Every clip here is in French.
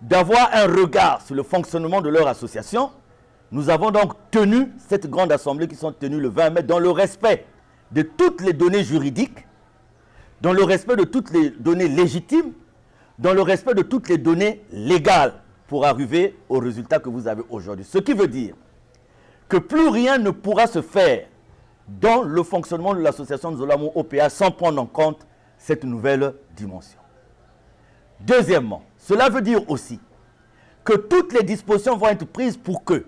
d'avoir un regard sur le fonctionnement de leur association, nous avons donc tenu cette grande assemblée qui sont tenues le 20 mai dans le respect de toutes les données juridiques, dans le respect de toutes les données légitimes, dans le respect de toutes les données légales pour arriver au résultat que vous avez aujourd'hui. Ce qui veut dire que plus rien ne pourra se faire dans le fonctionnement de l'association Nzolamu OPH sans prendre en compte cette nouvelle dimension. Deuxièmement, cela veut dire aussi que toutes les dispositions vont être prises pour que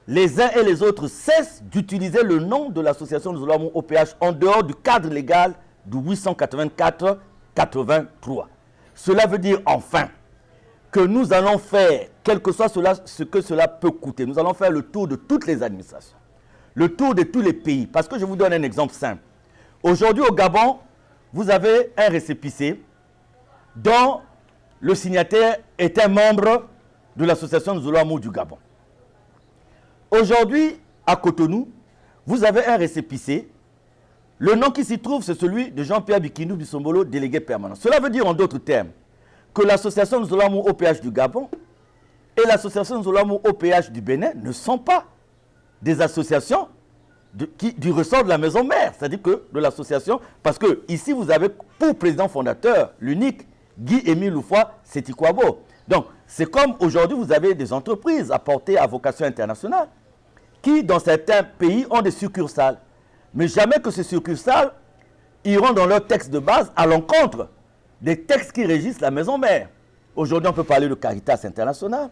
les uns et les autres cessent d'utiliser le nom de l'association Nzolamu OPH en dehors du cadre légal du 884-83. Cela veut dire enfin que nous allons faire, quel que soit ce que cela peut coûter, nous allons faire le tour de toutes les administrations, le tour de tous les pays. Parce que je vous donne un exemple simple. Aujourd'hui au Gabon, vous avez un récépissé dont le signataire est un membre de l'association Nzolamu du Gabon. Aujourd'hui, à Cotonou, vous avez un récépissé. Le nom qui s'y trouve, c'est celui de Jean-Pierre Bikindou Bissombolo, délégué permanent. Cela veut dire en d'autres termes que l'association Nzolamu OPH du Gabon et l'association Nzolamu OPH du Bénin ne sont pas des associations du ressort de la maison mère, c'est-à-dire que de l'association, parce que ici vous avez pour président fondateur l'unique Guy-Émile Loufoua Sétikwabo. Donc c'est comme aujourd'hui vous avez des entreprises à portée à vocation internationale qui dans certains pays ont des succursales, mais jamais que ces succursales iront dans leur texte de base à l'encontre des textes qui régissent la maison mère. Aujourd'hui on peut parler de Caritas International,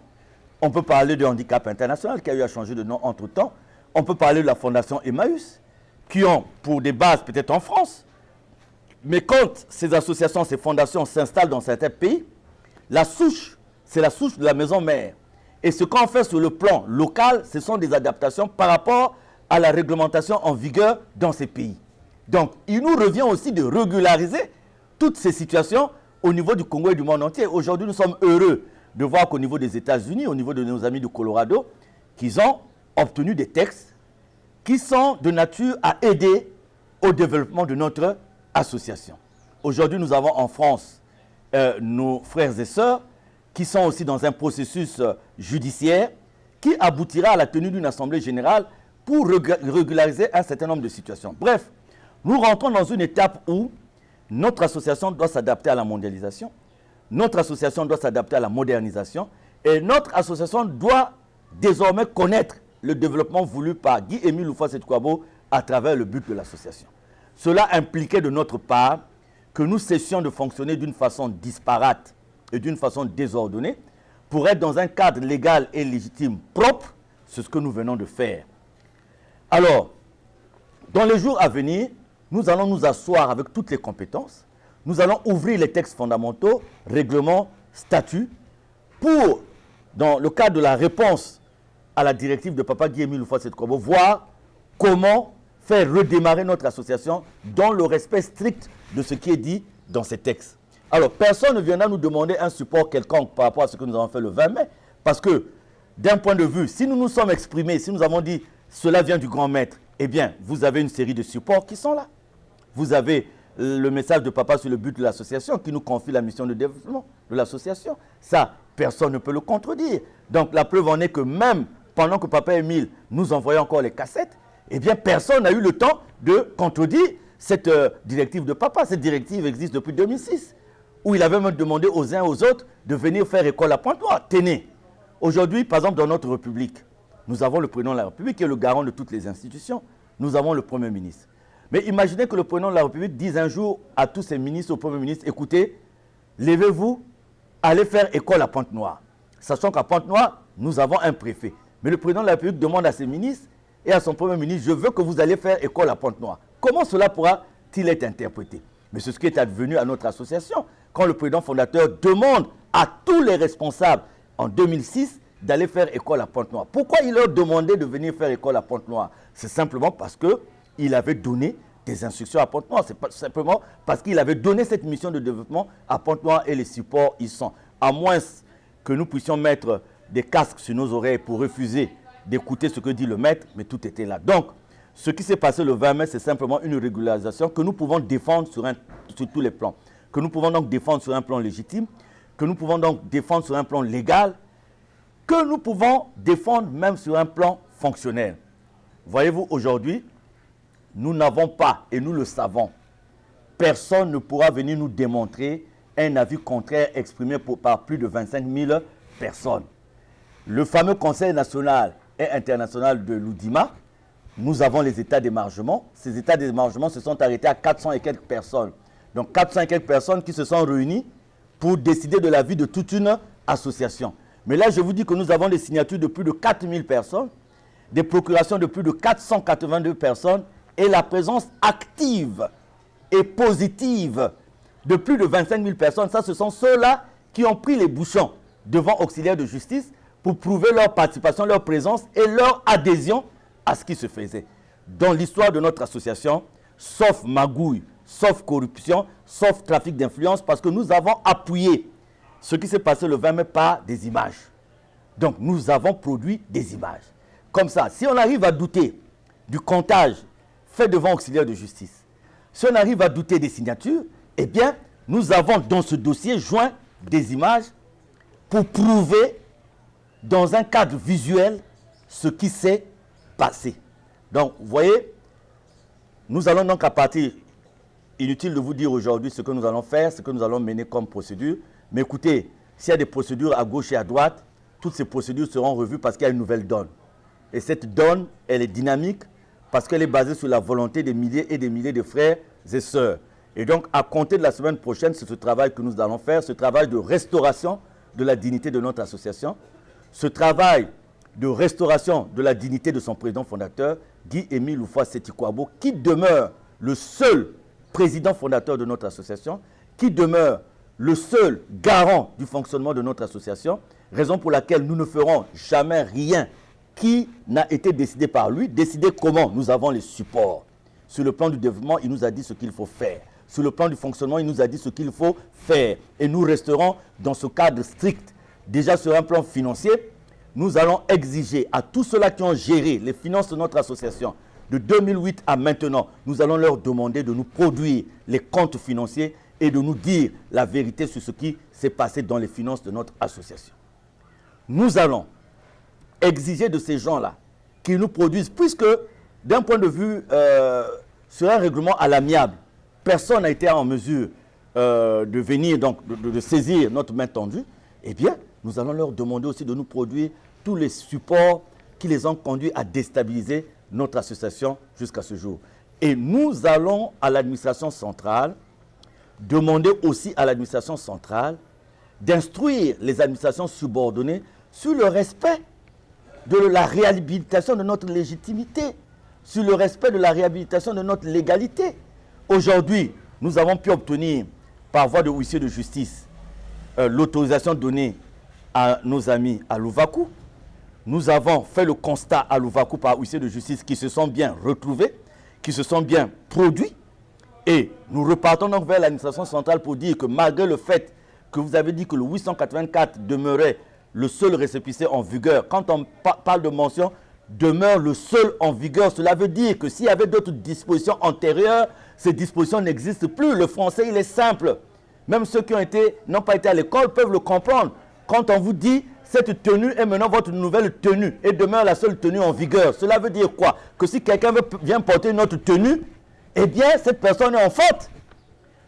on peut parler de Handicap International qui a eu à changer de nom entre-temps. On peut parler de la fondation Emmaüs, qui ont pour des bases peut-être en France. Mais quand ces associations, ces fondations s'installent dans certains pays, la souche, c'est la souche de la maison mère. Et ce qu'on fait sur le plan local, ce sont des adaptations par rapport à la réglementation en vigueur dans ces pays. Donc, il nous revient aussi de régulariser toutes ces situations au niveau du Congo et du monde entier. Aujourd'hui, nous sommes heureux de voir qu'au niveau des États-Unis, au niveau de nos amis du Colorado, qu'ils ont obtenu des textes qui sont de nature à aider au développement de notre association. Aujourd'hui, nous avons en France nos frères et sœurs qui sont aussi dans un processus judiciaire qui aboutira à la tenue d'une assemblée générale pour régulariser un certain nombre de situations. Bref, nous rentrons dans une étape où notre association doit s'adapter à la mondialisation, notre association doit s'adapter à la modernisation et notre association doit désormais connaître le développement voulu par Guy-Émile Loufoua Sétikwabo à travers le but de l'association. Cela impliquait de notre part que nous cessions de fonctionner d'une façon disparate et d'une façon désordonnée pour être dans un cadre légal et légitime propre, c'est ce que nous venons de faire. Alors, dans les jours à venir, nous allons nous asseoir avec toutes les compétences, nous allons ouvrir les textes fondamentaux, règlements, statuts, pour, dans le cadre de la réponse à la directive de Papa Guy-Émile Loufoua Sétikwabo, voir comment faire redémarrer notre association dans le respect strict de ce qui est dit dans ces textes. Alors, personne ne viendra nous demander un support quelconque par rapport à ce que nous avons fait le 20 mai, parce que, d'un point de vue, si nous nous sommes exprimés, si nous avons dit « cela vient du grand maître », eh bien, vous avez une série de supports qui sont là. Vous avez le message de Papa sur le but de l'association qui nous confie la mission de développement de l'association. Ça, personne ne peut le contredire. Donc, la preuve en est que même pendant que Papa Émile nous envoyait encore les cassettes, eh bien, personne n'a eu le temps de contredire cette directive de Papa. Cette directive existe depuis 2006, où il avait même demandé aux uns et aux autres de venir faire école à Pointe-Noire. Tenez, aujourd'hui, par exemple, dans notre République, nous avons le président de la République qui est le garant de toutes les institutions. Nous avons le Premier ministre. Mais imaginez que le président de la République dise un jour à tous ses ministres, au Premier ministre, écoutez, levez-vous, allez faire école à Pointe-Noire. Sachant qu'à Pointe-Noire, nous avons un préfet. Mais le président de la République demande à ses ministres et à son Premier ministre, je veux que vous alliez faire école à Pointe-Noire. Comment cela pourra-t-il être interprété? Mais c'est ce qui est advenu à notre association, quand le président fondateur demande à tous les responsables en 2006 d'aller faire école à Pointe-Noire. Pourquoi il leur demandait de venir faire école à Pointe-Noire? C'est simplement parce qu'il avait donné des instructions à Pointe-Noire. C'est pas simplement parce qu'il avait donné cette mission de développement à Pointe-Noire et les supports y sont. À moins que nous puissions mettre des casques sur nos oreilles pour refuser d'écouter ce que dit le maître, mais tout était là. Donc, ce qui s'est passé le 20 mai, c'est simplement une régularisation que nous pouvons défendre sur tous les plans. Que nous pouvons donc défendre sur un plan légitime, que nous pouvons donc défendre sur un plan légal, que nous pouvons défendre même sur un plan fonctionnel. Voyez-vous, aujourd'hui, nous n'avons pas, et nous le savons, personne ne pourra venir nous démontrer un avis contraire exprimé par plus de 25 000 personnes. Le fameux Conseil national et international de l'Oudima, nous avons les états d'émargement. Ces états d'émargement se sont arrêtés à 400 et quelques personnes. Donc 400 et quelques personnes qui se sont réunies pour décider de la vie de toute une association. Mais là, je vous dis que nous avons des signatures de plus de 4000 personnes, des procurations de plus de 482 personnes et la présence active et positive de plus de 25 000 personnes. Ça, ce sont ceux-là qui ont pris les bouchons devant auxiliaire de justice pour prouver leur participation, leur présence et leur adhésion à ce qui se faisait. Dans l'histoire de notre association, sauf magouille, sauf corruption, sauf trafic d'influence, parce que nous avons appuyé ce qui s'est passé le 20 mai par des images. Donc, nous avons produit des images. Comme ça, si on arrive à douter du comptage fait devant auxiliaire de justice, si on arrive à douter des signatures, eh bien, nous avons dans ce dossier joint des images pour prouver dans un cadre visuel ce qui s'est passé. Donc, vous voyez, nous allons donc à partir, inutile de vous dire aujourd'hui ce que nous allons faire, ce que nous allons mener comme procédure, mais écoutez, s'il y a des procédures à gauche et à droite, toutes ces procédures seront revues parce qu'il y a une nouvelle donne. Et cette donne, elle est dynamique parce qu'elle est basée sur la volonté des milliers et des milliers de frères et sœurs. Et donc, à compter de la semaine prochaine, c'est ce travail que nous allons faire, ce travail de restauration de la dignité de notre association, ce travail de restauration de la dignité de son président fondateur, Guy-Émile Houphouët-Sétikwabo, qui demeure le seul président fondateur de notre association, qui demeure le seul garant du fonctionnement de notre association, raison pour laquelle nous ne ferons jamais rien qui n'a été décidé par lui. Décider comment? Nous avons les supports. Sur le plan du développement, il nous a dit ce qu'il faut faire. Sur le plan du fonctionnement, il nous a dit ce qu'il faut faire. Et nous resterons dans ce cadre strict. Déjà sur un plan financier, nous allons exiger à tous ceux-là qui ont géré les finances de notre association, de 2008 à maintenant, nous allons leur demander de nous produire les comptes financiers et de nous dire la vérité sur ce qui s'est passé dans les finances de notre association. Nous allons exiger de ces gens-là qu'ils nous produisent, puisque d'un point de vue sur un règlement à l'amiable, personne n'a été en mesure de venir, donc de saisir notre main tendue, eh bien, nous allons leur demander aussi de nous produire tous les supports qui les ont conduits à déstabiliser notre association jusqu'à ce jour. Et nous allons à l'administration centrale demander aussi à l'administration centrale d'instruire les administrations subordonnées sur le respect de la réhabilitation de notre légitimité, sur le respect de la réhabilitation de notre légalité. Aujourd'hui, nous avons pu obtenir par voie de huissier de justice l'autorisation donnée à nos amis à Louvakou. Nous avons fait le constat à Louvakou par huissier de justice qui se sont bien retrouvés, qui se sont bien produits. Et nous repartons donc vers l'administration centrale pour dire que malgré le fait que vous avez dit que le 884 demeurait le seul récépissé en vigueur, quand on parle de mention, demeure le seul en vigueur, cela veut dire que s'il y avait d'autres dispositions antérieures, ces dispositions n'existent plus. Le français, il est simple. Même ceux qui n'ont pas été à l'école peuvent le comprendre. Quand on vous dit cette tenue est maintenant votre nouvelle tenue et demeure la seule tenue en vigueur, cela veut dire quoi? Que si quelqu'un vient porter une autre tenue, eh bien, cette personne est en faute.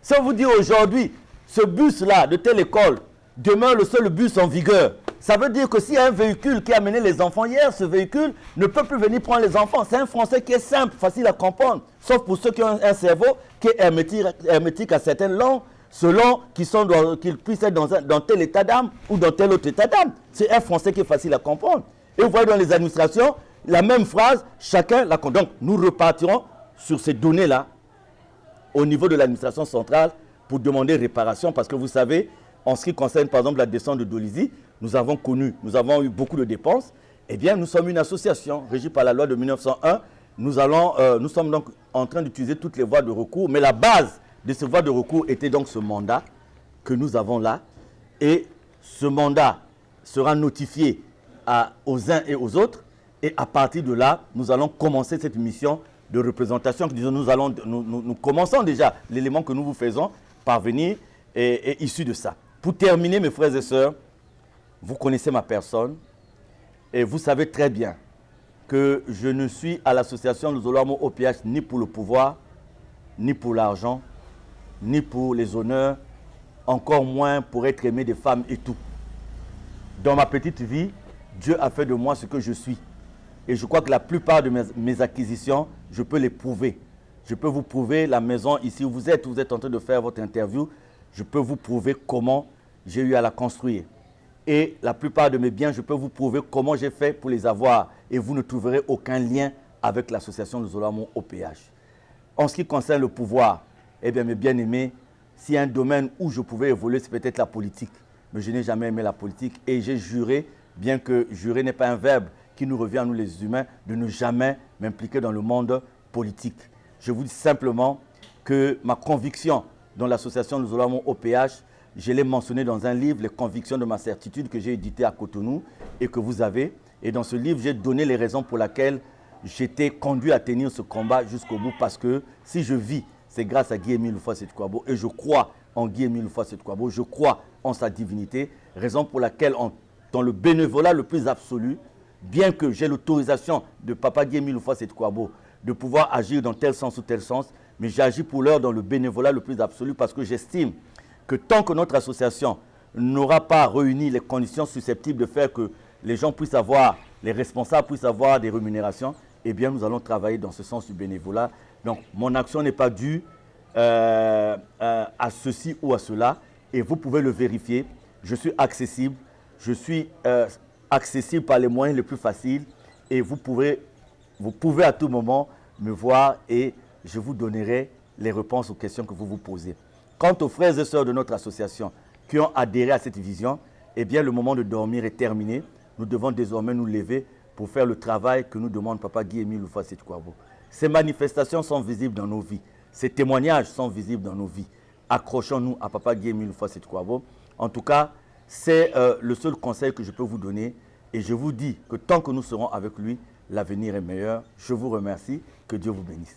Si on vous dit aujourd'hui, ce bus-là de telle école demeure le seul bus en vigueur, ça veut dire que s'il y a un véhicule qui a amené les enfants hier, ce véhicule ne peut plus venir prendre les enfants. C'est un français qui est simple, facile à comprendre, sauf pour ceux qui ont un cerveau qui est hermétique à certaines langues, selon qu'ils puissent être dans tel état d'âme ou dans tel autre état d'âme. C'est un français qui est facile à comprendre. Et vous voyez dans les administrations, la même phrase, chacun la comprend. Donc, nous repartirons sur ces données-là au niveau de l'administration centrale pour demander réparation parce que vous savez, en ce qui concerne par exemple la descente de Dolisie, nous avons eu beaucoup de dépenses. Eh bien, nous sommes une association régie par la loi de 1901. Nous sommes donc en train d'utiliser toutes les voies de recours, mais la base de ces voies de recours était donc ce mandat que nous avons là. Et ce mandat sera notifié aux uns et aux autres. Et à partir de là, nous allons commencer cette mission de représentation. Nous commençons déjà l'élément que nous vous faisons parvenir est issu de ça. Pour terminer, mes frères et sœurs, vous connaissez ma personne et vous savez très bien que je ne suis à l'association Nzolamo OPH ni pour le pouvoir, ni pour l'argent, ni pour les honneurs, encore moins pour être aimé des femmes et tout. Dans ma petite vie, Dieu a fait de moi ce que je suis. Et je crois que la plupart de mes acquisitions, je peux les prouver. Je peux vous prouver la maison ici où vous êtes en train de faire votre interview. Je peux vous prouver comment j'ai eu à la construire. Et la plupart de mes biens, je peux vous prouver comment j'ai fait pour les avoir. Et vous ne trouverez aucun lien avec l'association Nzolamo OPH. En ce qui concerne le pouvoir, eh bien, mes bien-aimés, s'il y a un domaine où je pouvais évoluer, c'est peut-être la politique. Mais je n'ai jamais aimé la politique et j'ai juré, bien que jurer n'est pas un verbe qui nous revient à nous les humains, de ne jamais m'impliquer dans le monde politique. Je vous dis simplement que ma conviction dans l'association Nzolamo OPH, je l'ai mentionné dans un livre, Les convictions de ma certitude, que j'ai édité à Cotonou et que vous avez. Et dans ce livre, j'ai donné les raisons pour lesquelles j'étais conduit à tenir ce combat jusqu'au bout, parce que si je vis, c'est grâce à Guy-Émile Houphouët-Sékou-Kouabo et je crois en Guy-Émile Houphouët-Sékou-Kouabo, je crois en sa divinité, raison pour laquelle dans le bénévolat le plus absolu, bien que j'ai l'autorisation de Papa Guy-Émile Houphouët-Sékou-Kouabo de pouvoir agir dans tel sens ou tel sens, mais j'agis pour l'heure dans le bénévolat le plus absolu parce que j'estime que tant que notre association n'aura pas réuni les conditions susceptibles de faire que les gens puissent avoir, les responsables puissent avoir des rémunérations, eh bien nous allons travailler dans ce sens du bénévolat. Donc mon action n'est pas due à ceci ou à cela et vous pouvez le vérifier. Je suis accessible par les moyens les plus faciles et vous pouvez à tout moment me voir et je vous donnerai les réponses aux questions que vous vous posez. Quant aux frères et sœurs de notre association qui ont adhéré à cette vision, eh bien le moment de dormir est terminé. Nous devons désormais nous lever pour faire le travail que nous demande Papa Guy-Émile Houphouët-Sékou-Kouabo. Ces manifestations sont visibles dans nos vies. Ces témoignages sont visibles dans nos vies. Accrochons-nous à Papa Guy-Émile Houphouët-Sékou-Kouabo. En tout cas, c'est le seul conseil que je peux vous donner. Et je vous dis que tant que nous serons avec lui, l'avenir est meilleur. Je vous remercie. Que Dieu vous bénisse.